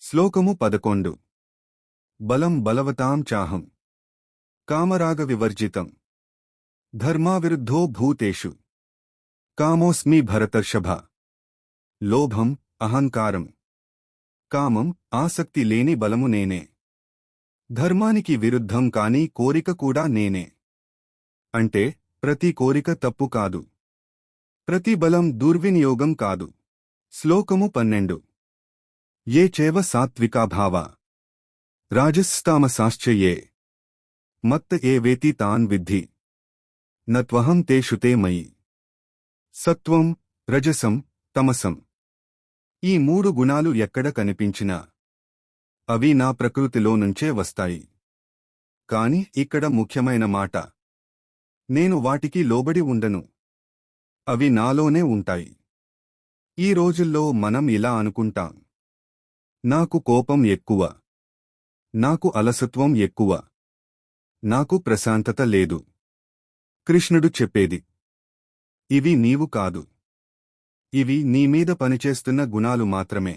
శ్లోకము 11 బలం బలవతాం చాహం కామరాగ వివర్జితం ధర్మావిరుద్ధో భూతేషు కామోస్మి భరతర్షభ లోభం అహంకారం కామం ఆసక్తి లేని బలము నేనే ధర్మానికి విరుద్ధం కాని కోరిక కూడా నేనే అంటే ప్రతి కోరిక తప్పు కాదు, ప్రతి బలం దుర్వినియోగం కాదు. శ్లోకము 12 ఏ చేవ సాత్వికా భావా రాజస్తామసాశ్చ ఏ మత్త ఏ వేతి తాన్ విద్ధి నత్వహం తేషు తే మయి. సత్వం, రజసం, తమసం ఈ మూడు గుణాలు ఎక్కడ కనిపించినా అవి నా ప్రకృతిలో నుంచే వస్తాయి. కాని ఇక్కడ ముఖ్యమైన మాట, నేను వాటికి లోబడి ఉండను, అవి నాలోనే ఉంటాయి. ఈ రోజుల్లో మనం ఇలా అనుకుంటాం, నాకు కోపం ఎక్కువ, నాకు అలసత్వం ఎక్కువ, నాకు ప్రశాంతత లేదు. కృష్ణుడు చెప్పేది, ఇవి నీవు కాదు, ఇవి నీ మీద పనిచేస్తున్న గుణాలు మాత్రమే.